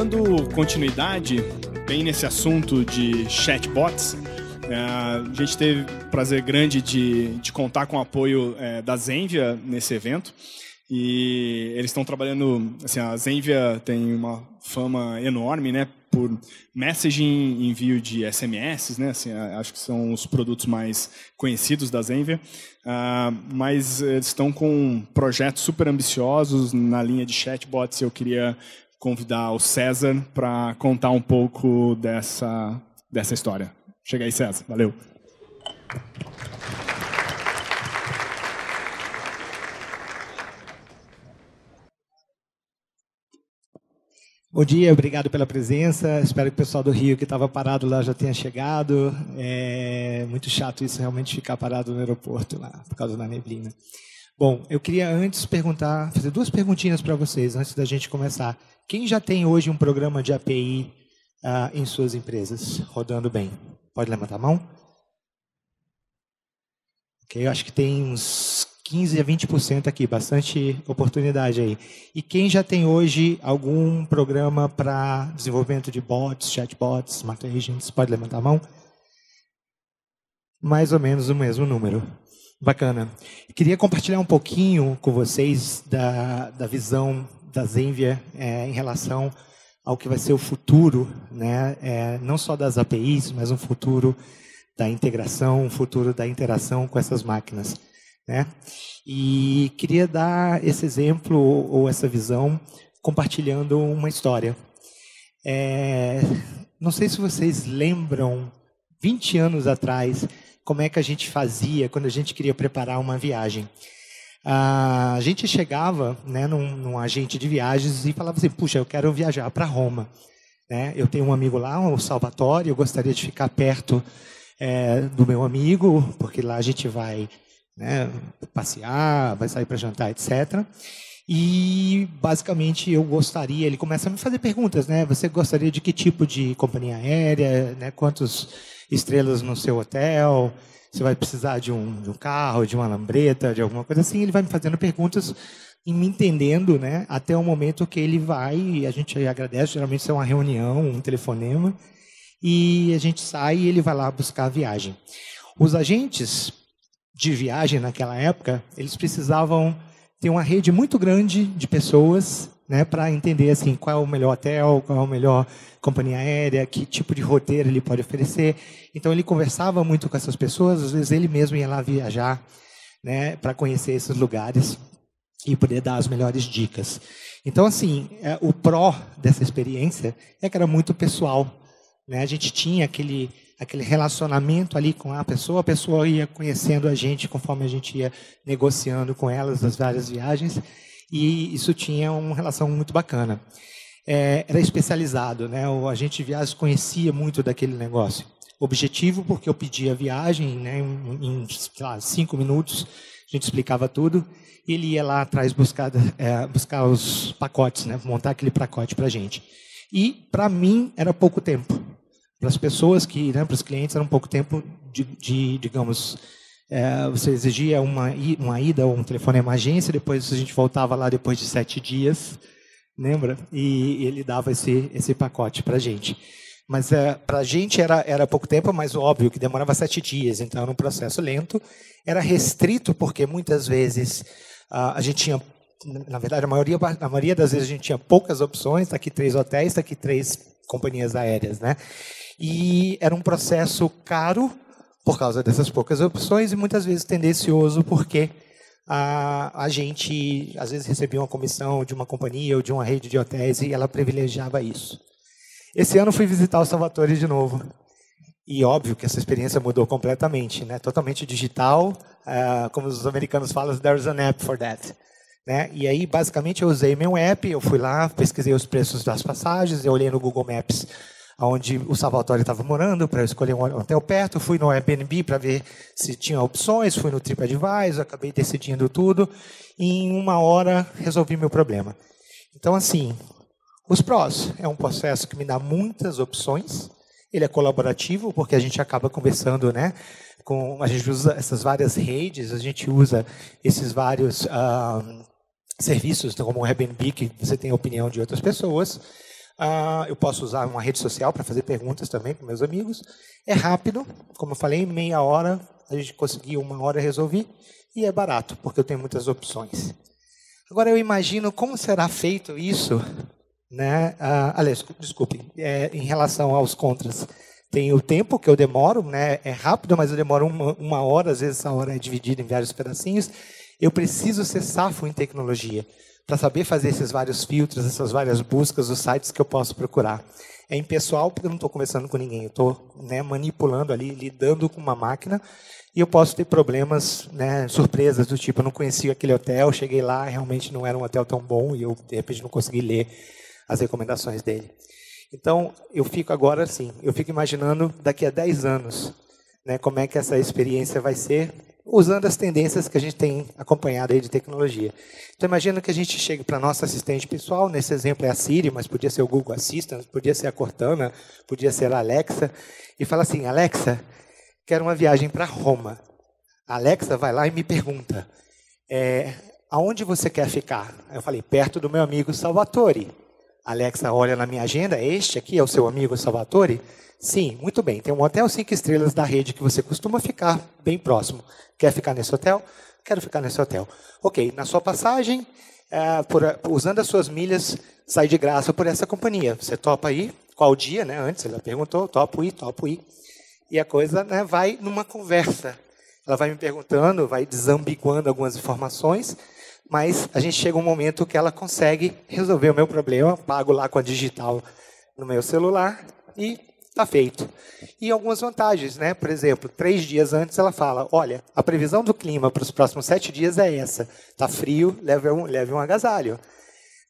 Dando continuidade, bem nesse assunto de chatbots, a gente teve o prazer grande de contar com o apoio da Zenvia nesse evento. E eles estão trabalhando, assim, a Zenvia tem uma fama enorme, né, por messaging, envio de SMS, né, assim, acho que são os produtos mais conhecidos da Zenvia, mas eles estão com projetos super ambiciosos na linha de chatbots. Eu queria convidar o César para contar um pouco dessa história. Chega aí, César. Valeu. Bom dia, obrigado pela presença. Espero que o pessoal do Rio que estava parado lá já tenha chegado. É muito chato isso, realmente, ficar parado no aeroporto lá, por causa da neblina. Bom, eu queria antes fazer duas perguntinhas para vocês, antes da gente começar. Quem já tem hoje um programa de API em suas empresas, rodando bem? Pode levantar a mão? Ok, eu acho que tem uns 15% a 20% aqui, bastante oportunidade aí. E quem já tem hoje algum programa para desenvolvimento de bots, chatbots, smart agents, pode levantar a mão? Mais ou menos o mesmo número. Bacana. Queria compartilhar um pouquinho com vocês da visão da Zenvia em relação ao que vai ser o futuro, né? Não só das APIs, mas um futuro da integração, um futuro da interação com essas máquinas, né? E queria dar esse exemplo ou essa visão compartilhando uma história. Não sei se vocês lembram, 20 anos atrás, como é que a gente fazia quando a gente queria preparar uma viagem. A gente chegava, né, num agente de viagens e falava assim: puxa, eu quero viajar para Roma, né? Eu tenho um amigo lá, o Salvatore, eu gostaria de ficar perto do meu amigo, porque lá a gente vai, né, passear, vai sair para jantar, etc. E, basicamente, ele começa a me fazer perguntas, né? Você gostaria de que tipo de companhia aérea, né? Quantas estrelas no seu hotel? Você vai precisar de um carro, de uma lambreta, de alguma coisa assim? Ele vai me fazendo perguntas e me entendendo, né? Até o momento que ele vai, e a gente agradece, geralmente isso é uma reunião, um telefonema, e a gente sai e ele vai lá buscar a viagem. Os agentes de viagem naquela época, eles precisavam ter uma rede muito grande de pessoas, né, para entender assim, qual é o melhor hotel, qual é a melhor companhia aérea, que tipo de roteiro ele pode oferecer. Então ele conversava muito com essas pessoas, às vezes ele mesmo ia lá viajar, né, para conhecer esses lugares e poder dar as melhores dicas. Então, assim, o pró dessa experiência é que era muito pessoal, né? A gente tinha aquele relacionamento ali com a pessoa ia conhecendo a gente conforme a gente ia negociando com elas as várias viagens, e isso tinha uma relação muito bacana. Era especializado, né? O agente de viagens conhecia muito daquele negócio. Objetivo, porque eu pedia a viagem, né, em sei lá, 5 minutos, a gente explicava tudo, e ele ia lá atrás buscar os pacotes, né, montar aquele pacote para a gente. E, para mim, era pouco tempo. Para as pessoas né, para os clientes, era um pouco tempo digamos, você exigia uma ida ou um telefone de agência, depois a gente voltava lá depois de 7 dias, lembra? E ele dava esse pacote para a gente. Mas para a gente era pouco tempo, mas óbvio que demorava 7 dias, então era um processo lento. Era restrito, porque muitas vezes a gente tinha, na verdade, a maioria das vezes a gente tinha poucas opções, está aqui 3 hotéis, está aqui 3 companhias aéreas, né? E era um processo caro por causa dessas poucas opções e muitas vezes tendencioso porque a gente às vezes recebia uma comissão de uma companhia ou de uma rede de hotéis e ela privilegiava isso. Esse ano fui visitar o Salvatore de novo e óbvio que essa experiência mudou completamente, né? Totalmente digital, como os americanos falam, there's an app for that. Né? E aí, basicamente, eu usei meu app, eu fui lá, pesquisei os preços das passagens, eu olhei no Google Maps onde o Salvatore estava morando, para eu escolher um hotel perto, fui no Airbnb para ver se tinha opções, fui no TripAdvisor, acabei decidindo tudo, e em 1 hora resolvi meu problema. Então, assim, os prós, é um processo que me dá muitas opções, ele é colaborativo, porque a gente acaba conversando, né? A gente usa essas várias redes, a gente usa esses vários serviços, como o Airbnb, que você tem a opinião de outras pessoas. Eu posso usar uma rede social para fazer perguntas também para meus amigos. É rápido, como eu falei, meia hora, a gente conseguiu 1 hora resolver. E é barato, porque eu tenho muitas opções. Agora eu imagino como será feito isso, né? Aliás, desculpe, em relação aos contras. Tem o tempo que eu demoro, né? É rápido, mas eu demoro uma hora, às vezes essa hora é dividida em vários pedacinhos. Eu preciso ser safo em tecnologia para saber fazer esses vários filtros, essas várias buscas, os sites que eu posso procurar. É impessoal, porque eu não estou conversando com ninguém, eu estou, né, manipulando ali, lidando com uma máquina, e eu posso ter problemas, né, surpresas do tipo, eu não conhecia aquele hotel, cheguei lá, realmente não era um hotel tão bom, e eu, de repente, não consegui ler as recomendações dele. Então, eu fico agora assim, eu fico imaginando daqui a 10 anos, né, como é que essa experiência vai ser, usando as tendências que a gente tem acompanhado aí de tecnologia. Então, imagina que a gente chegue para a nossa assistente pessoal, nesse exemplo é a Siri, mas podia ser o Google Assistant, podia ser a Cortana, podia ser a Alexa, e fala assim, Alexa, quero uma viagem para Roma. A Alexa vai lá e me pergunta, aonde você quer ficar? Eu falei, perto do meu amigo Salvatore. A Alexa olha na minha agenda, este aqui é o seu amigo Salvatore? Sim, muito bem, tem um hotel 5 estrelas da rede que você costuma ficar bem próximo. Quer ficar nesse hotel? Quero ficar nesse hotel. Ok, na sua passagem, usando as suas milhas, sai de graça por essa companhia. Você topa ir? Qual dia, né? Antes ela perguntou, topo ir, topo ir. E a coisa, né, vai numa conversa. Ela vai me perguntando, vai desambiguando algumas informações, mas a gente chega um momento que ela consegue resolver o meu problema, pago lá com a digital no meu celular e está feito. E algumas vantagens, né? Por exemplo, 3 dias antes ela fala, olha, a previsão do clima para os próximos 7 dias é essa. Está frio, leve um agasalho.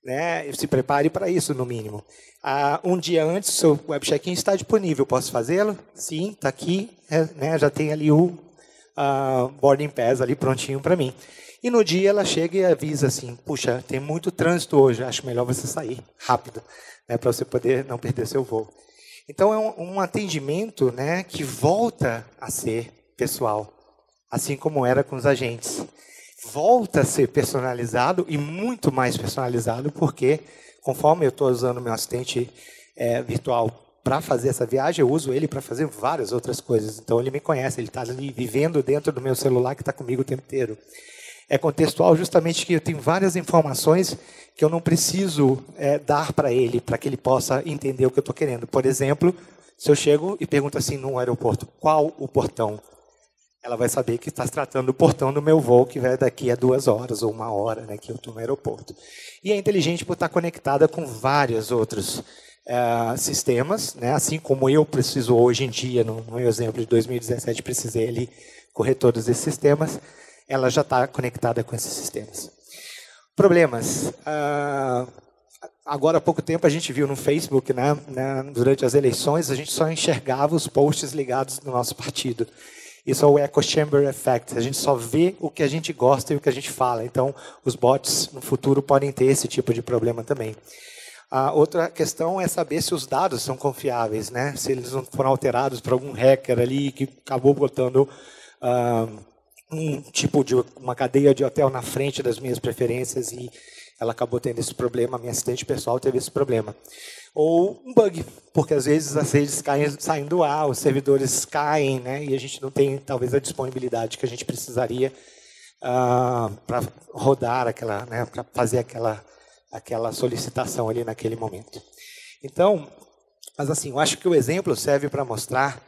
Né? Se prepare para isso, no mínimo. Um dia antes, o seu web check-in está disponível. Posso fazê-lo? Sim, está aqui. Né? Já tem ali o boarding pass ali prontinho para mim. E no dia ela chega e avisa assim, puxa, tem muito trânsito hoje, acho melhor você sair rápido, né? Para você poder não perder seu voo. Então, é um atendimento, né, que volta a ser pessoal, assim como era com os agentes. Volta a ser personalizado e muito mais personalizado, porque conforme eu estou usando meu assistente virtual para fazer essa viagem, eu uso ele para fazer várias outras coisas. Então, ele me conhece, ele está ali vivendo dentro do meu celular que está comigo o tempo inteiro. É contextual justamente que eu tenho várias informações que eu não preciso dar para ele, para que ele possa entender o que eu estou querendo. Por exemplo, se eu chego e pergunto assim no aeroporto, qual o portão? Ela vai saber que está se tratando do portão do meu voo, que vai daqui a 2 horas ou 1 hora, né, que eu estou no aeroporto. E é inteligente por estar conectada com vários outros sistemas, né, assim como eu preciso hoje em dia, no meu exemplo de 2017, precisei ali correr todos esses sistemas, ela já está conectada com esses sistemas. Problemas. Agora há pouco tempo a gente viu no Facebook, né, durante as eleições, a gente só enxergava os posts ligados no nosso partido. Isso é o echo chamber effect. A gente só vê o que a gente gosta e o que a gente fala. Então, os bots no futuro podem ter esse tipo de problema também. A outra questão é saber se os dados são confiáveis, né? Se eles não foram alterados por algum hacker ali que acabou botando uma cadeia de hotel na frente das minhas preferências e ela acabou tendo esse problema, a minha assistente pessoal teve esse problema. Ou um bug, porque às vezes as redes saem do ar, os servidores caem, né, e a gente não tem talvez a disponibilidade que a gente precisaria para rodar aquela, né, para fazer aquela solicitação ali naquele momento. Então, mas assim, eu acho que o exemplo serve para mostrar,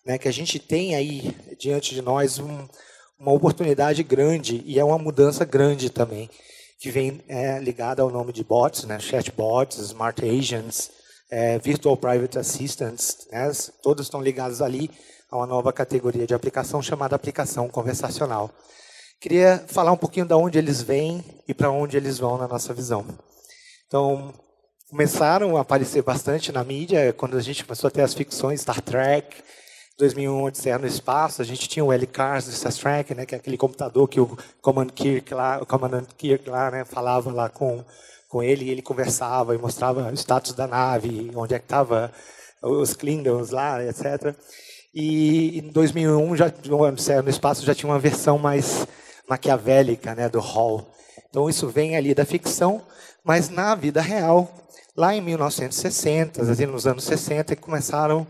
né, que a gente tem aí diante de nós uma oportunidade grande e é uma mudança grande também, que vem ligada ao nome de bots, né, chatbots, smart agents, virtual private assistants, né, todos estão ligados ali a uma nova categoria de aplicação chamada aplicação conversacional. Queria falar um pouquinho de onde eles vêm e para onde eles vão na nossa visão. Então, começaram a aparecer bastante na mídia quando a gente começou a ter as ficções Star Trek, 2001, Odisseia no Espaço, a gente tinha o L-Cars do Star Trek, né, que é aquele computador que o Comandante Kirk lá, né, falava lá com ele, e ele conversava e mostrava o status da nave, onde é que estava os Klingons lá, etc. E em 2001, o Odisseia no Espaço já tinha uma versão mais maquiavélica, né, do Hall. Então, isso vem ali da ficção, mas na vida real, lá em 1960, nos anos 60, começaram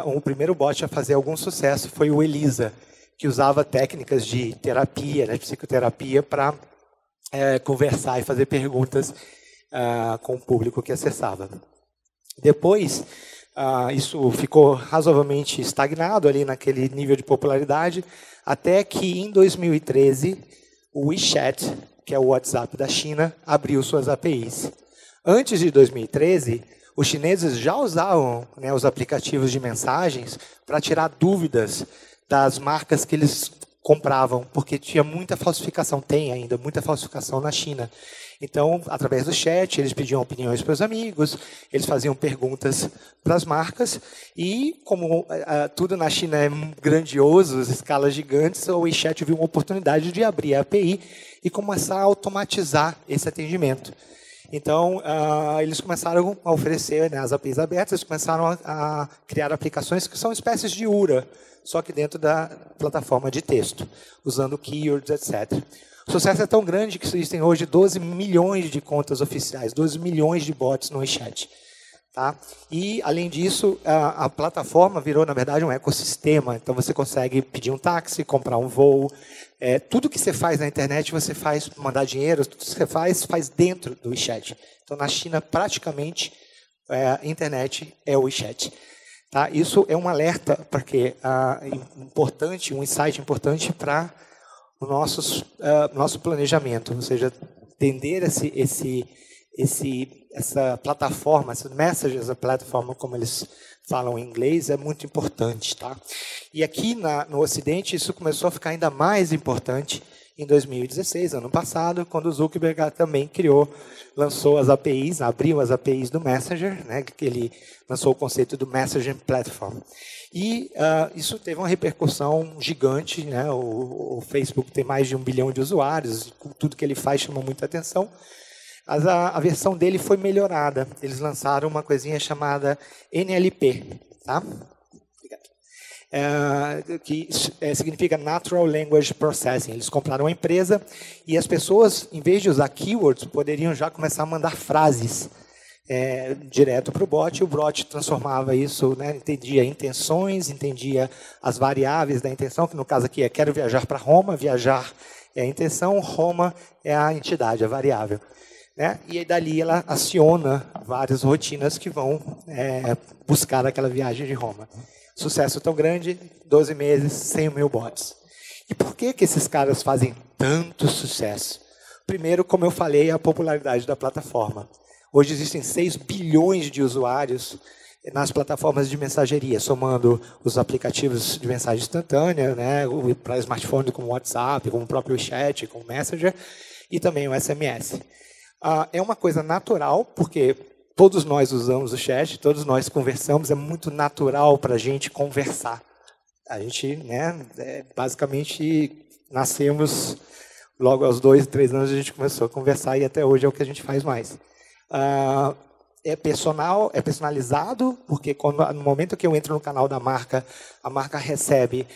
o primeiro bot a fazer algum sucesso, foi o Elisa, que usava técnicas de terapia, de psicoterapia, para conversar e fazer perguntas com o público que acessava. Depois, isso ficou razoavelmente estagnado ali naquele nível de popularidade, até que em 2013, o WeChat, que é o WhatsApp da China, abriu suas APIs. Antes de 2013, os chineses já usavam, né, os aplicativos de mensagens para tirar dúvidas das marcas que eles compravam, porque tinha muita falsificação, tem ainda muita falsificação na China. Então, através do chat, eles pediam opiniões para os amigos, eles faziam perguntas para as marcas, e como tudo na China é grandioso, escalas gigantes, o WeChat viu uma oportunidade de abrir a API e começar a automatizar esse atendimento. Então, eles começaram a oferecer, né, as APIs abertas, eles começaram a criar aplicações que são espécies de URA, só que dentro da plataforma de texto, usando keywords, etc. O sucesso é tão grande que existem hoje 12 milhões de contas oficiais, 12 milhões de bots no WeChat. Tá? E, além disso, a plataforma virou, na verdade, um ecossistema. Então, você consegue pedir um táxi, comprar um voo. Tudo que você faz na internet, você faz mandar dinheiro, tudo que você faz dentro do WeChat. Então, na China, praticamente, a internet é o WeChat. Tá? Isso é um alerta, porque importante, um insight importante para o nosso planejamento, ou seja, entender essa plataforma, essa message as a platform, como eles falam em inglês, é muito importante. Tá? E aqui no Ocidente, isso começou a ficar ainda mais importante em 2016, ano passado, quando o Zuckerberg também lançou as APIs, abriu as APIs do Messenger, né, que ele lançou o conceito do Messaging Platform. E isso teve uma repercussão gigante, né? O Facebook tem mais de 1 bilhão de usuários, tudo que ele faz chama muita atenção. Mas a versão dele foi melhorada. Eles lançaram uma coisinha chamada NLP, tá? Que significa Natural Language Processing. Eles compraram uma empresa e as pessoas, em vez de usar keywords, poderiam já começar a mandar frases direto para o bot, e o bot transformava isso, né, entendia intenções, entendia as variáveis da intenção, que no caso aqui é quero viajar para Roma, viajar é a intenção, Roma é a entidade, a variável. Né? E aí, dali ela aciona várias rotinas que vão buscar aquela viagem de Roma. Sucesso tão grande, 12 meses, 100 mil bots. E por que esses caras fazem tanto sucesso? Primeiro, como eu falei, a popularidade da plataforma. Hoje existem 6 bilhões de usuários nas plataformas de mensageria, somando os aplicativos de mensagem instantânea, né, para smartphone como o WhatsApp, como o próprio chat, como o Messenger, e também o SMS. É uma coisa natural, porque todos nós usamos o chat, todos nós conversamos, é muito natural para a gente conversar. A gente, né, basicamente, nascemos, logo aos 2, 3 anos a gente começou a conversar e até hoje é o que a gente faz mais. É personalizado, porque no momento que eu entro no canal da marca, a marca recebe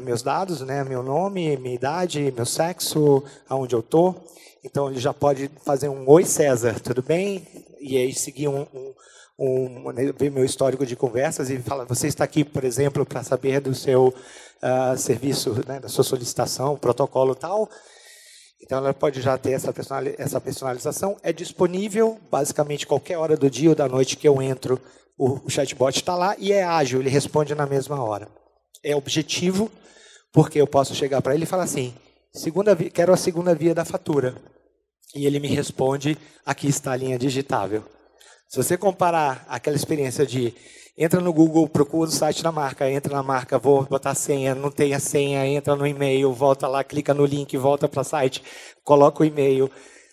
meus dados, né, meu nome, minha idade, meu sexo, aonde eu estou. Então, ele já pode fazer um oi, César, tudo bem? E aí seguir ver meu histórico de conversas e falar, você está aqui, por exemplo, para saber do seu serviço, né, da sua solicitação, protocolo tal. Então, ela pode já ter essa personalização. É disponível, basicamente, qualquer hora do dia ou da noite que eu entro, o chatbot está lá e é ágil, ele responde na mesma hora. É objetivo, porque eu posso chegar para ele e falar assim, quero a segunda via da fatura. E ele me responde, aqui está a linha digitável. Se você comparar aquela experiência de entra no Google, procura o site da marca, entra na marca, vou botar a senha, não tem a senha, entra no e-mail, volta lá, clica no link, volta para o site, coloca o e-mail,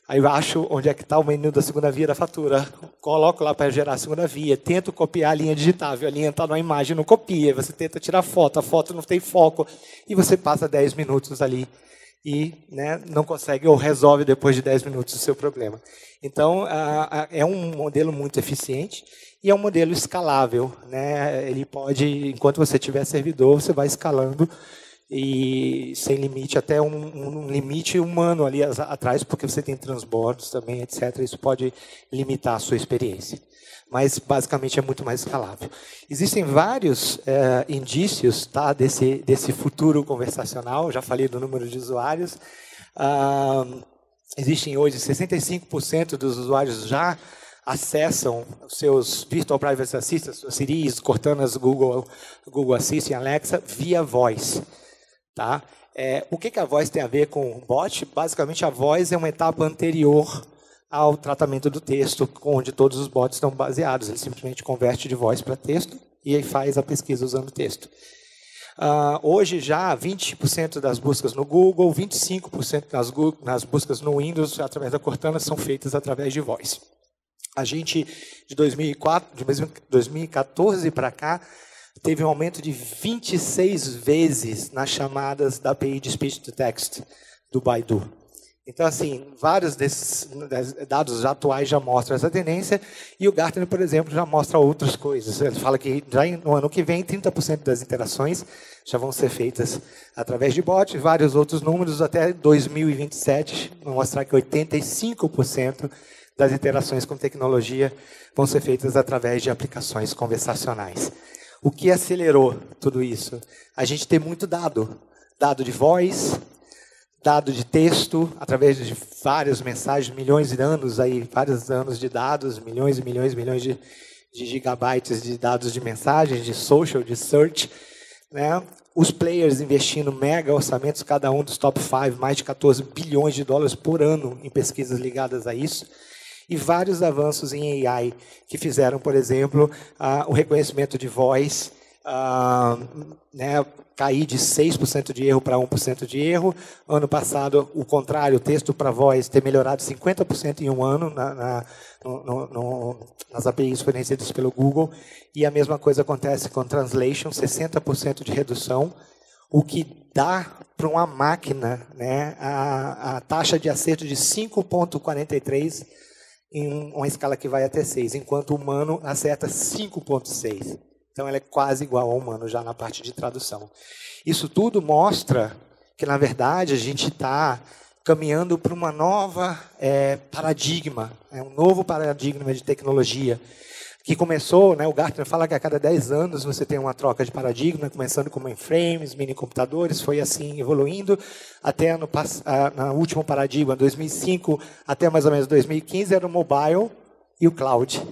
aí eu acho onde é que está o menu da segunda via da fatura, coloco lá para gerar a segunda via, tento copiar a linha digitável, a linha está na imagem, não copia, você tenta tirar foto, a foto não tem foco, e você passa 10 minutos ali e, né, não consegue ou resolve depois de 10 minutos o seu problema. Então, é um modelo muito eficiente e é um modelo escalável. Né? Ele pode, enquanto você tiver servidor, você vai escalando e sem limite, até um limite humano ali atrás, porque você tem transbordos também, etc. Isso pode limitar a sua experiência. Mas, basicamente, é muito mais escalável. Existem vários indícios, tá, desse futuro conversacional. Já falei do número de usuários. Existem hoje 65% dos usuários já acessam os seus Virtual Private Assistants, Siri, Cortana, Google Assistant, Alexa, via voz. Tá? O que a voz tem a ver com o bot? Basicamente, a voz é uma etapa anterior ao tratamento do texto, onde todos os bots estão baseados. Ele simplesmente converte de voz para texto e aí faz a pesquisa usando texto. Hoje já 20% das buscas no Google, 25% nas buscas no Windows, através da Cortana, são feitas através de voz. A gente, de 2014 para cá, teve um aumento de 26 vezes nas chamadas da API de Speech to Text do Baidu. Então, assim, vários desses dados atuais já mostram essa tendência, e o Gartner, por exemplo, já mostra outras coisas. Ele fala que já no ano que vem, 30% das interações já vão ser feitas através de bots, vários outros números, até 2027, vão mostrar que 85% das interações com tecnologia vão ser feitas através de aplicações conversacionais. O que acelerou tudo isso? A gente tem muito dado de voz, dado de texto, através de várias mensagens, milhões de anos, vários anos de dados, milhões e milhões e milhões de gigabytes de dados de mensagens, de social, de search. Né? Os players investindo mega orçamentos, cada um dos top 5, mais de 14 bilhões de dólares por ano em pesquisas ligadas a isso. E vários avanços em AI que fizeram, por exemplo, o reconhecimento de voz, cair de 6% de erro para 1% de erro. Ano passado, o contrário, o texto para voz ter melhorado 50% em um ano nas APIs fornecidas pelo Google. E a mesma coisa acontece com Translation, 60% de redução, o que dá para uma máquina, né, a taxa de acerto de 5,43 em uma escala que vai até 6, enquanto o humano acerta 5,6. Então, ela é quase igual ao humano já na parte de tradução. Isso tudo mostra que, na verdade, a gente está caminhando para uma nova paradigma, um novo paradigma de tecnologia, que começou, né, o Gartner fala que a cada 10 anos você tem uma troca de paradigma, começando com mainframes, mini-computadores, foi assim evoluindo, até no último paradigma, 2005 até mais ou menos 2015, era o mobile e o cloud,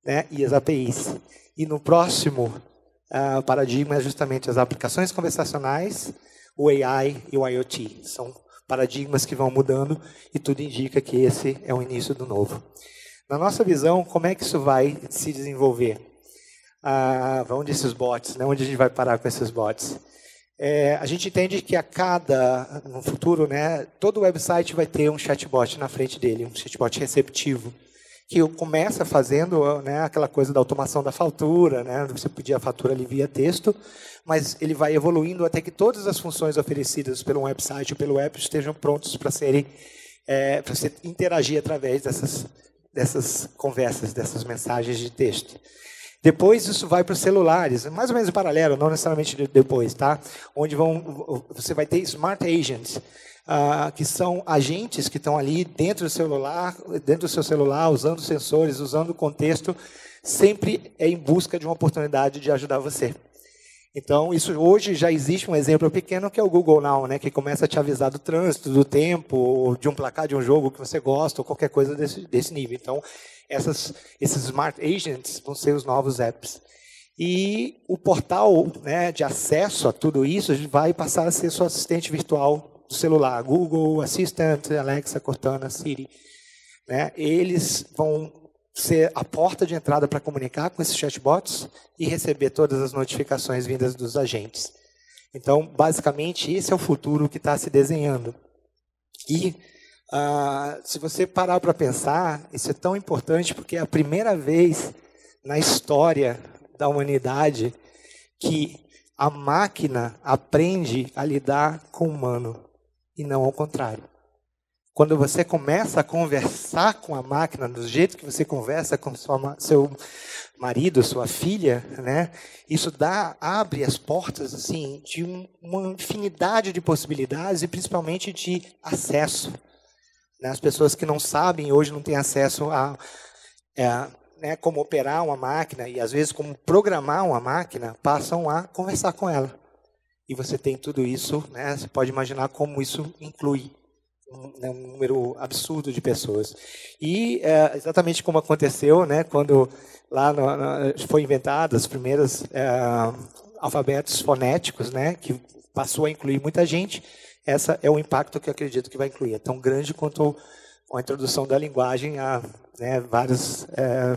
né, e as APIs. E no próximo paradigma é justamente as aplicações conversacionais, o AI e o IoT. São paradigmas que vão mudando e tudo indica que esse é o início do novo. Na nossa visão, como é que isso vai se desenvolver? Onde esses bots, né? Onde a gente vai parar com esses bots? A gente entende que no futuro, né, todo website vai ter um chatbot na frente dele, um chatbot receptivo, que começa fazendo, né, aquela coisa da automação da fatura, né, você pedir a fatura ali via texto, mas ele vai evoluindo até que todas as funções oferecidas pelo website ou pelo app estejam prontos para você interagir através dessas conversas, dessas mensagens de texto. Depois isso vai para os celulares, mais ou menos em paralelo, não necessariamente depois, tá? Onde você vai ter smart agents, que são agentes que estão ali dentro do seu celular, usando sensores, usando o contexto, sempre em busca de uma oportunidade de ajudar você. Então, isso hoje já existe um exemplo pequeno que é o Google Now, né, que começa a te avisar do trânsito, do tempo, de um placar de um jogo que você gosta, ou qualquer coisa desse nível. Então, esses smart agents vão ser os novos apps. E o portal, né, de acesso a tudo isso vai passar a ser seu assistente virtual do celular. Google Assistant, Alexa, Cortana, Siri. Né, eles vão ser a porta de entrada para comunicar com esses chatbots e receber todas as notificações vindas dos agentes. Então, basicamente, esse é o futuro que está se desenhando. E, se você parar para pensar, isso é tão importante porque é a primeira vez na história da humanidade que a máquina aprende a lidar com o humano e não ao contrário. Quando você começa a conversar com a máquina do jeito que você conversa com seu marido, sua filha, né? Isso abre as portas assim de uma infinidade de possibilidades e principalmente de acesso. Né? As pessoas que não sabem hoje não têm acesso a né, como operar uma máquina e às vezes como programar uma máquina, passam a conversar com ela. E você tem tudo isso, né? Você pode imaginar como isso inclui um número absurdo de pessoas. E exatamente como aconteceu, né, quando lá foi inventado os primeiros alfabetos fonéticos, né, que passou a incluir muita gente, esse é o impacto que eu acredito que vai incluir. É tão grande quanto a introdução da linguagem há vários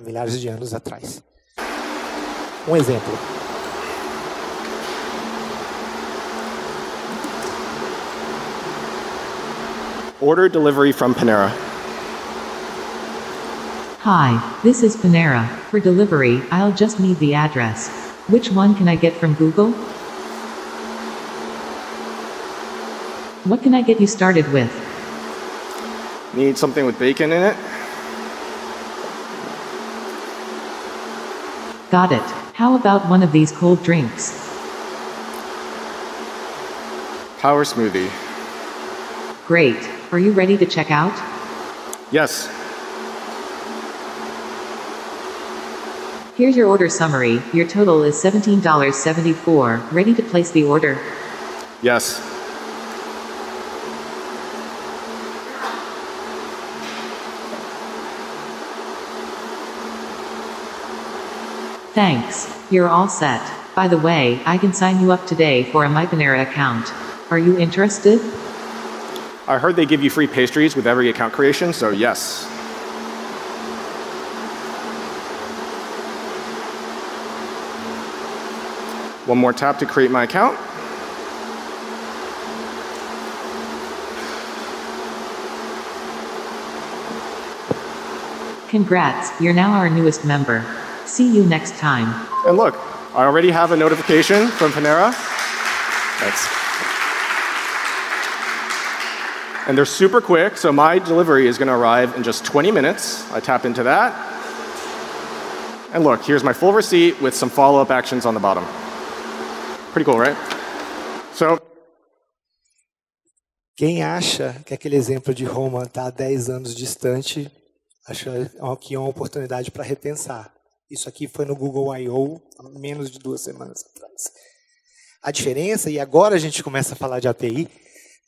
milhares de anos atrás. Um exemplo. Order delivery from Panera. Hi, this is Panera. For delivery, I'll just need the address. Which one can I get from Google? What can I get you started with? Need something with bacon in it? Got it. How about one of these cold drinks? Power smoothie. Great. Are you ready to check out? Yes. Here's your order summary. Your total is $17.74. Ready to place the order? Yes. Thanks. You're all set. By the way, I can sign you up today for a MyPanera account. Are you interested? I heard they give you free pastries with every account creation, so yes. One more tap to create my account. Congrats, you're now our newest member. See you next time. And look, I already have a notification from Panera. Thanks. And they're super quick, so my delivery is going to arrive in just 20 minutes. I tap into that. And look, here's my full receipt with some follow-up actions on the bottom. Pretty cool, right? So, quem acha que aquele exemplo de Roma está 10 anos distante, acho que é uma oportunidade para repensar. Isso aqui foi no Google I.O. há menos de 2 semanas atrás. A diferença, e agora a gente começa a falar de API,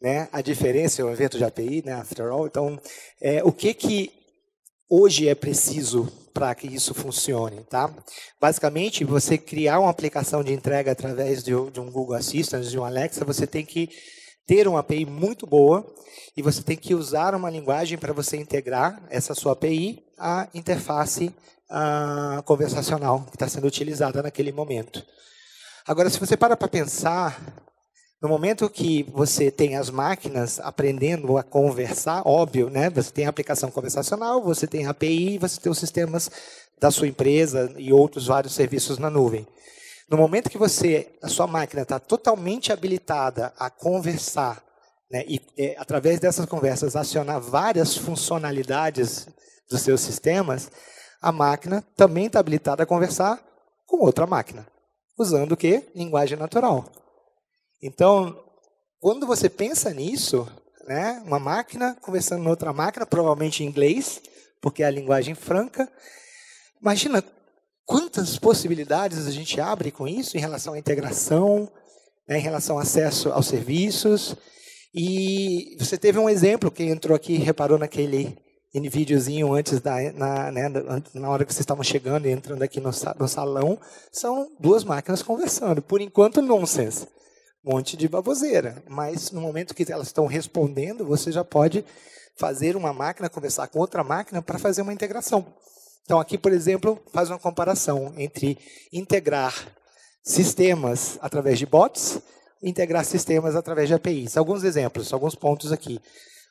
né? A diferença é um evento de API, né? After all. Então, o que hoje é preciso para que isso funcione, tá? Basicamente, você criar uma aplicação de entrega através de um Google Assistant, de um Alexa, você tem que ter uma API muito boa e você tem que usar uma linguagem para você integrar essa sua API à interface conversacional que está sendo utilizada naquele momento. Agora, se você para pensar, no momento que você tem as máquinas aprendendo a conversar, óbvio, né? Você tem a aplicação conversacional, você tem a API, você tem os sistemas da sua empresa e outros vários serviços na nuvem. No momento que a sua máquina está totalmente habilitada a conversar, né, e através dessas conversas acionar várias funcionalidades dos seus sistemas, a máquina também está habilitada a conversar com outra máquina, usando o quê? Linguagem natural. Então, quando você pensa nisso, né, uma máquina conversando com outra máquina, provavelmente em inglês, porque é a linguagem franca, imagina quantas possibilidades a gente abre com isso em relação à integração, né, em relação ao acesso aos serviços. E você teve um exemplo, quem entrou aqui reparou naquele videozinho antes, na hora que vocês estavam chegando e entrando aqui no salão, são 2 máquinas conversando. Por enquanto, nonsense. Um monte de baboseira. Mas no momento que elas estão respondendo, você já pode fazer uma máquina conversar com outra máquina para fazer uma integração. Então, aqui, por exemplo, faz uma comparação entre integrar sistemas através de bots e integrar sistemas através de APIs. Alguns exemplos, alguns pontos aqui.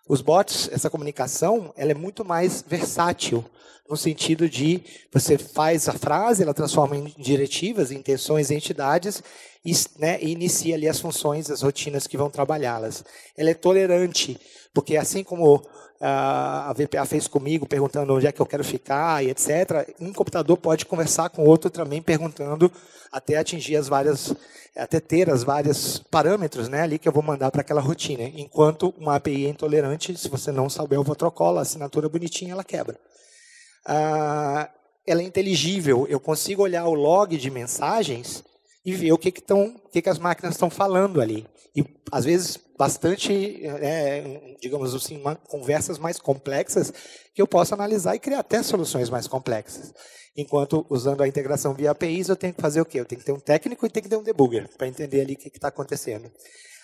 Os bots, essa comunicação, ela é muito mais versátil, no sentido de você faz a frase, ela transforma em diretivas, em intenções, em entidades, e inicia ali as funções, as rotinas que vão trabalhá-las. Ela é tolerante, porque assim como a VPA fez comigo, perguntando onde é que eu quero ficar e etc., um computador pode conversar com outro também, perguntando até atingir até ter as várias parâmetros, né, ali que eu vou mandar para aquela rotina. Enquanto uma API é intolerante, se você não souber o protocolo, a assinatura bonitinha, ela quebra. Ela é inteligível, eu consigo olhar o log de mensagens e ver o que as máquinas estão falando ali. E, às vezes, bastante, digamos assim, conversas mais complexas que eu posso analisar e criar até soluções mais complexas. Enquanto, usando a integração via APIs, eu tenho que fazer o quê? Eu tenho que ter um técnico e tenho que ter um debugger para entender ali o que está acontecendo.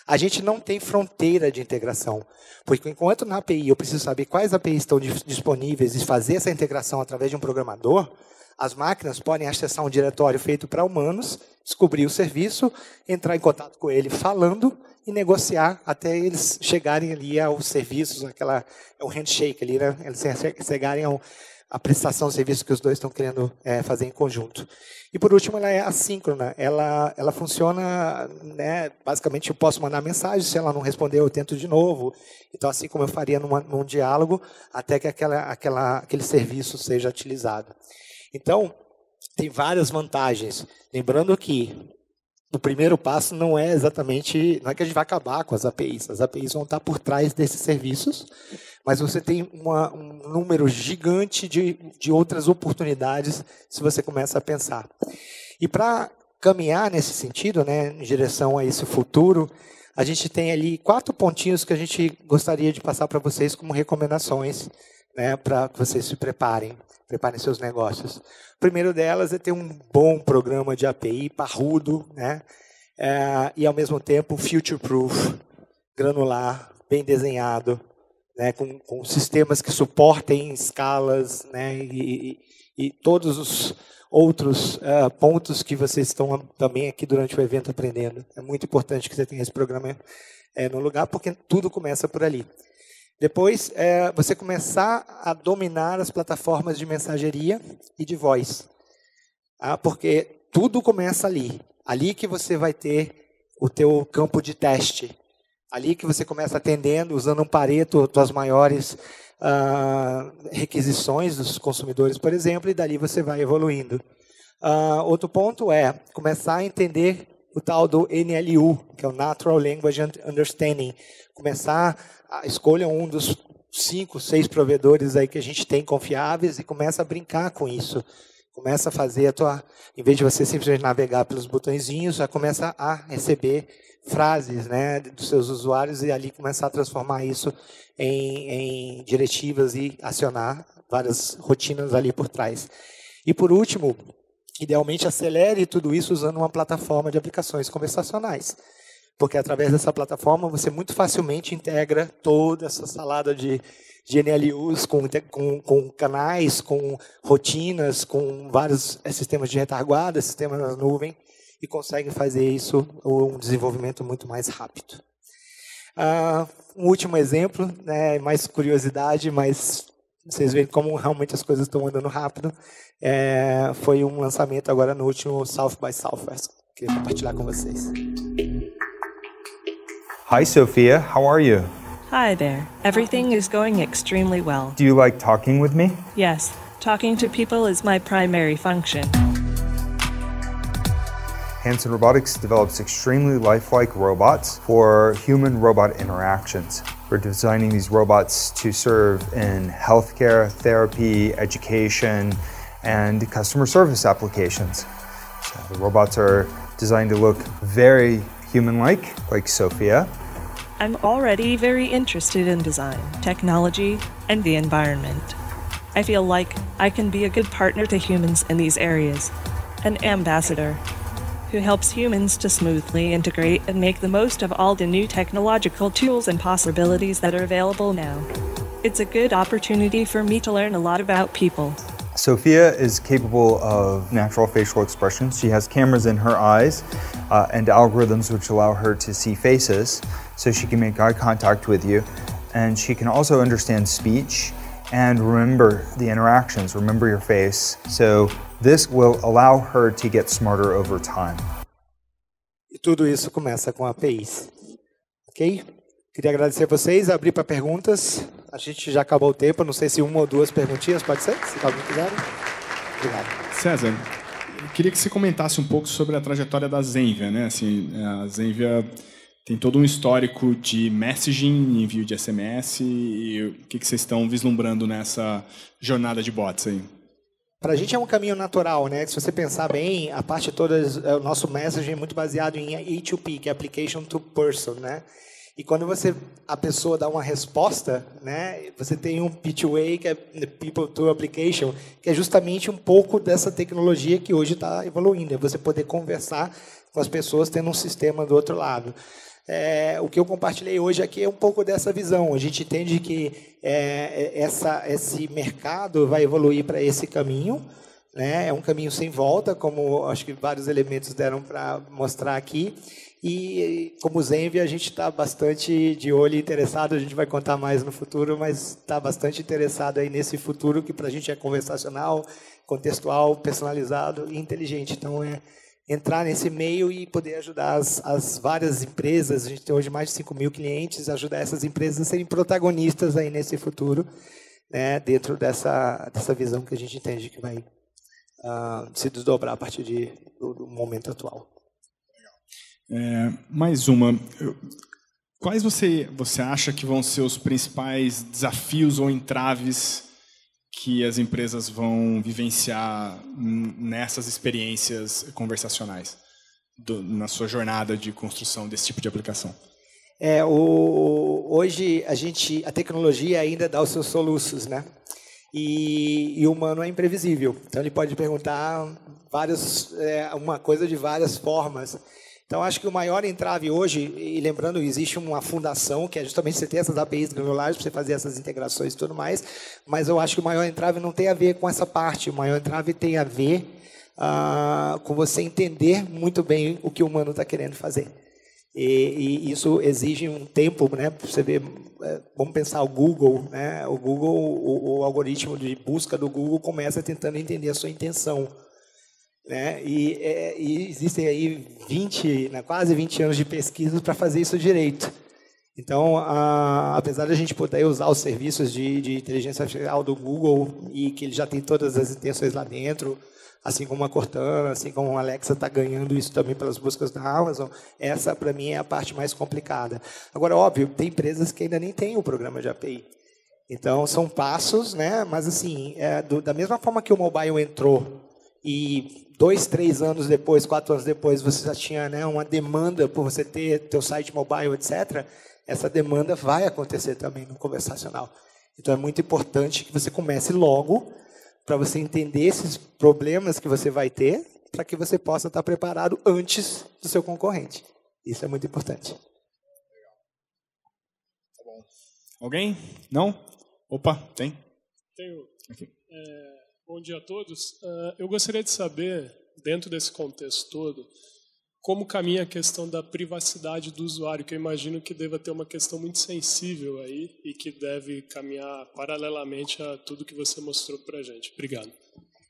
A gente não tem fronteira de integração, porque enquanto na API eu preciso saber quais APIs estão disponíveis e fazer essa integração através de um programador, as máquinas podem acessar um diretório feito para humanos, descobrir o serviço, entrar em contato com ele falando e negociar até eles chegarem ali aos serviços, o handshake ali, né? Eles chegarem à prestação de serviço que os dois estão querendo fazer em conjunto. E, por último, ela é assíncrona. Ela funciona, né, basicamente, eu posso mandar mensagem, se ela não responder, eu tento de novo. Então, assim como eu faria num diálogo, até que aquele serviço seja utilizado. Então, tem várias vantagens. Lembrando que o primeiro passo não é que a gente vai acabar com as APIs. As APIs vão estar por trás desses serviços, mas você tem um número gigante de outras oportunidades se você começa a pensar. E para caminhar nesse sentido, né, em direção a esse futuro, a gente tem ali 4 pontinhos que a gente gostaria de passar para vocês como recomendações, né, para que vocês se preparem seus negócios. O primeiro delas é ter um bom programa de API, parrudo, né, e ao mesmo tempo future-proof, granular, bem desenhado, né, com sistemas que suportem escalas, né, e todos os outros pontos que vocês estão também aqui durante o evento aprendendo. É muito importante que você tenha esse programa no lugar, porque tudo começa por ali. Depois, você começar a dominar as plataformas de mensageria e de voz. Porque tudo começa ali. Ali que você vai ter o teu campo de teste. Ali que você começa atendendo, usando um Pareto, as maiores requisições dos consumidores, por exemplo, e dali você vai evoluindo. Outro ponto é começar a entender o tal do NLU, que é o Natural Language Understanding. Começar a escolha um dos 5, 6 provedores aí que a gente tem confiáveis e começa a brincar com isso. Começa a fazer em vez de você simplesmente navegar pelos botõezinhos, já começa a receber frases, né, dos seus usuários e ali começar a transformar isso em diretivas e acionar várias rotinas ali por trás. E por último, idealmente acelere tudo isso usando uma plataforma de aplicações conversacionais. Porque através dessa plataforma você muito facilmente integra toda essa salada de NLUs com canais, com rotinas, com vários sistemas de retaguarda, sistemas na nuvem, e consegue fazer isso, um desenvolvimento muito mais rápido. Um último exemplo, né, mais curiosidade, mas vocês veem como realmente as coisas estão andando rápido. Foi um lançamento agora no último South by Southwest. Queria compartilhar com vocês. Hi, Sophia. How are you? Hi there. Everything is going extremely well. Do you like talking with me? Yes, talking to people is my primary function. Hanson Robotics develops extremely lifelike robots for human-robot interactions. We're designing these robots to serve in healthcare, therapy, education, and customer service applications. So the robots are designed to look very human-like, like Sophia. I'm already very interested in design, technology, and the environment. I feel like I can be a good partner to humans in these areas, an ambassador who helps humans to smoothly integrate and make the most of all the new technological tools and possibilities that are available now. It's a good opportunity for me to learn a lot about people. Sophia is capable of natural facial expressions. She has cameras in her eyes and algorithms which allow her to see faces, so she can make eye contact with you. And she can also understand speech and remember the interactions, remember your face. So this will allow her to get smarter over time. tudo isso começa com APIs. Ok? Queria agradecer a vocês, abrir para perguntas. A gente já acabou o tempo, não sei se uma ou duas perguntinhas, pode ser? Se alguém quiser. Obrigado. César, eu queria que você comentasse um pouco sobre a trajetória da Zenvia, né? Assim, a Zenvia tem todo um histórico de messaging, envio de SMS, e o que vocês estão vislumbrando nessa jornada de bots aí? Para a gente é um caminho natural, né? Se você pensar bem, a parte toda, o nosso messaging é muito baseado em A2P, que é Application to Person, né? E quando a pessoa dá uma resposta, né, você tem um P2A, que é People to Application, que é justamente um pouco dessa tecnologia que hoje está evoluindo. É você poder conversar com as pessoas tendo um sistema do outro lado. O que eu compartilhei hoje aqui é um pouco dessa visão. A gente entende que esse mercado vai evoluir para esse caminho, né? É um caminho sem volta, como acho que vários elementos deram para mostrar aqui. E como Zenvia, a gente está bastante de olho e interessado, a gente vai contar mais no futuro, mas está bastante interessado aí nesse futuro que para a gente é conversacional, contextual, personalizado e inteligente. Então, entrar nesse meio e poder ajudar as várias empresas, a gente tem hoje mais de 5 mil clientes, ajudar essas empresas a serem protagonistas aí nesse futuro, né, dentro dessa visão que a gente entende que vai se desdobrar a partir do momento atual. Mais uma. Quais você acha que vão ser os principais desafios ou entraves que as empresas vão vivenciar nessas experiências conversacionais, na sua jornada de construção desse tipo de aplicação? Hoje a tecnologia ainda dá os seus soluços, né? E o humano é imprevisível. Então ele pode perguntar uma coisa de várias formas. Então, acho que o maior entrave hoje, e lembrando, existe uma fundação, que é justamente você ter essas APIs granulares para você fazer essas integrações e tudo mais, mas eu acho que o maior entrave não tem a ver com essa parte, o maior entrave tem a ver com você entender muito bem o que o humano está querendo fazer. E isso exige um tempo, né? Você vê, vamos pensar o Google, né? O algoritmo de busca do Google começa tentando entender a sua intenção. Né? E existem aí quase 20 anos de pesquisa para fazer isso direito. Então, apesar de a gente poder usar os serviços de inteligência artificial do Google e que ele já tem todas as intenções lá dentro, assim como a Cortana, assim como a Alexa está ganhando isso também pelas buscas da Amazon, essa, para mim, é a parte mais complicada. Agora, óbvio, tem empresas que ainda nem têm o programa de API. Então, são passos, né? Mas, assim, da mesma forma que o mobile entrou e 2, 3 anos depois, 4 anos depois, você já tinha, né, uma demanda por você ter teu site mobile, etc., essa demanda vai acontecer também no conversacional. Então, é muito importante que você comece logo para você entender esses problemas que você vai ter, para que você possa estar preparado antes do seu concorrente. Isso é muito importante. Tá bom. Alguém? Não? Opa, tem? Tenho. Okay. Bom dia a todos. Eu gostaria de saber, dentro desse contexto todo, como caminha a questão da privacidade do usuário, que eu imagino que deva ter uma questão muito sensível aí e que deve caminhar paralelamente a tudo que você mostrou para a gente. Obrigado.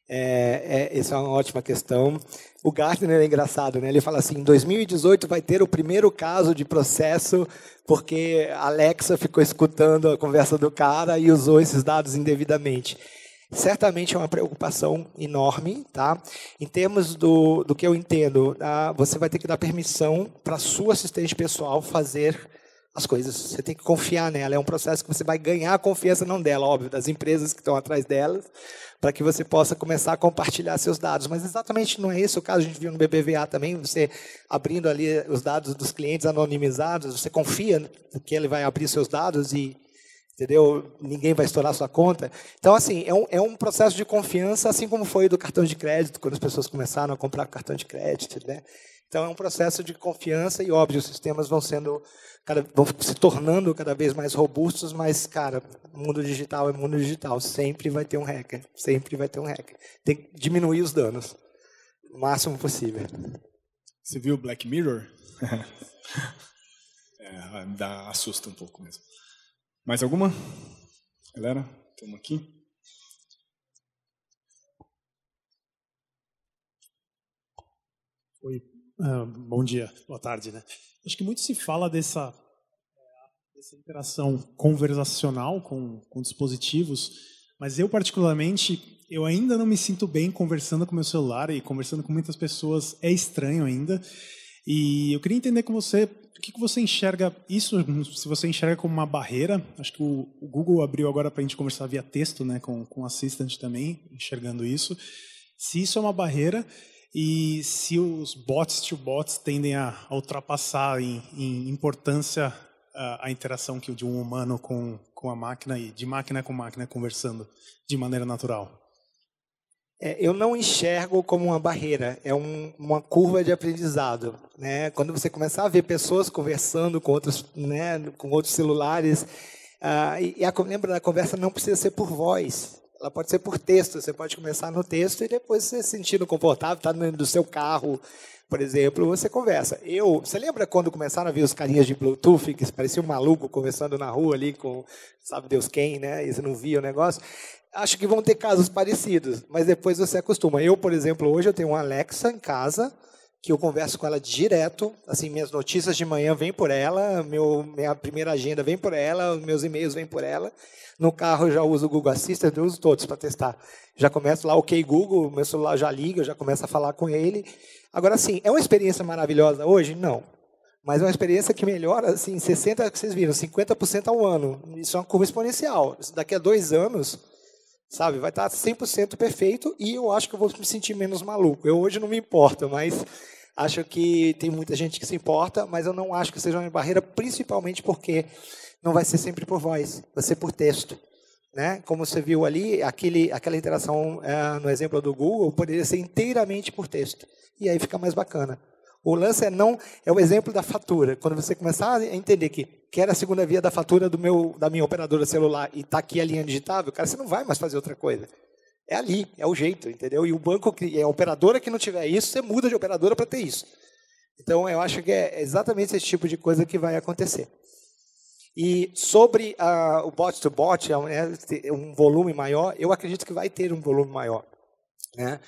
Essa é uma ótima questão. O Gartner é engraçado, né? Ele fala assim, em 2018 vai ter o primeiro caso de processo porque a Alexa ficou escutando a conversa do cara e usou esses dados indevidamente. Certamente é uma preocupação enorme, tá? Em termos do que eu entendo, você vai ter que dar permissão para a sua assistente pessoal fazer as coisas. Você tem que confiar nela. É um processo que você vai ganhar a confiança, não dela, óbvio, das empresas que estão atrás delas, para que você possa começar a compartilhar seus dados. Mas exatamente não é esse o caso. A gente viu no BBVA também, você abrindo ali os dados dos clientes anonimizados, você confia que ele vai abrir seus dados e, entendeu? Ninguém vai estourar sua conta. Então, assim, é um processo de confiança, assim como foi do cartão de crédito, quando as pessoas começaram a comprar cartão de crédito, né? Então, é um processo de confiança e, óbvio, os sistemas vão se tornando cada vez mais robustos, mas, cara, mundo digital é mundo digital. Sempre vai ter um hacker. Sempre vai ter um hacker. Tem que diminuir os danos o máximo possível. Você viu Black Mirror? Assusta um pouco mesmo. Mais alguma? Galera, estamos aqui. Oi, Bom dia, boa tarde, né? Acho que muito se fala dessa interação conversacional com dispositivos, mas eu particularmente, eu ainda não me sinto bem conversando com meu celular e conversando com muitas pessoas é estranho ainda. E eu queria entender com você, o que você enxerga isso, se você enxerga como uma barreira. Acho que o Google abriu agora para a gente conversar via texto, né, com o Assistant também, enxergando isso. Se isso é uma barreira e se os bots to bots tendem a ultrapassar em importância a interação de um humano com a máquina e de máquina com máquina conversando de maneira natural. Eu não enxergo como uma barreira, é uma curva de aprendizado, né? Quando você começar a ver pessoas conversando com outros, né, com outros celulares, lembra, a conversa não precisa ser por voz, ela pode ser por texto. Você pode começar no texto e depois você se sentindo confortável, está dentro do seu carro, por exemplo, você conversa. Você lembra quando começaram a ver os carinhas de Bluetooth, que parecia um maluco conversando na rua ali com sabe Deus quem, né? E você não via o negócio? Acho que vão ter casos parecidos, mas depois você acostuma. Eu, por exemplo, hoje eu tenho uma Alexa em casa, que eu converso com ela direto. Assim, minhas notícias de manhã vêm por ela, minha primeira agenda vem por ela, meus e-mails vêm por ela. No carro eu já uso o Google Assistant, eu uso todos para testar. Já começo lá, ok Google, meu celular já liga, eu já começo a falar com ele. Agora, sim, é uma experiência maravilhosa hoje? Não. Mas é uma experiência que melhora, assim, 60%, que vocês viram, 50% ao ano. Isso é uma curva exponencial. Daqui a 2 anos... sabe, vai estar 100% perfeito e eu acho que eu vou me sentir menos maluco. Eu hoje não me importo, mas acho que tem muita gente que se importa, mas eu não acho que seja uma barreira, principalmente porque não vai ser sempre por voz, vai ser por texto, né? Como você viu ali, aquela interação no exemplo do Google poderia ser inteiramente por texto, e aí fica mais bacana. O lance é o exemplo da fatura. Quando você começar a entender que quer a segunda via da fatura da minha operadora celular e está aqui a linha digitável, cara, você não vai mais fazer outra coisa. É ali, é o jeito, entendeu? E o banco, a operadora que não tiver isso, você muda de operadora para ter isso. Então, eu acho que é exatamente esse tipo de coisa que vai acontecer. E sobre o bot-to-bot, um volume maior, eu acredito que vai ter um volume maior, né?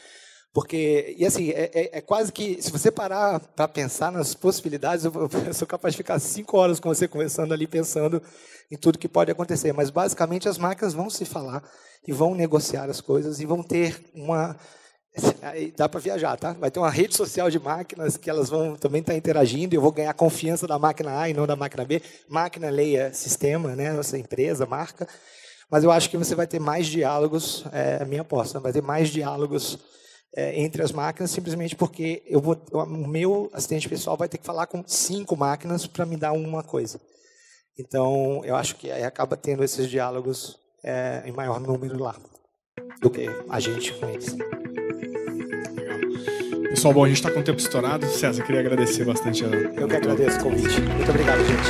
Porque, e assim, é quase que, se você parar para pensar nas possibilidades, eu sou capaz de ficar 5 horas com você conversando ali, pensando em tudo que pode acontecer. Mas, basicamente, as máquinas vão se falar e vão negociar as coisas e vão ter uma... Dá para viajar, tá? Vai ter uma rede social de máquinas que elas vão também estar interagindo e eu vou ganhar confiança da máquina A e não da máquina B. Máquina, leia sistema, né? Nossa empresa, marca. Mas eu acho que você vai ter mais diálogos, a minha aposta, vai ter mais diálogos entre as máquinas, simplesmente porque o meu assistente pessoal vai ter que falar com 5 máquinas para me dar uma coisa. Então, eu acho que aí acaba tendo esses diálogos em maior número lá do que a gente com eles. Legal. Pessoal, bom, a gente está com o tempo estourado. César, queria agradecer bastante. Eu que agradeço o convite. Muito obrigado, gente.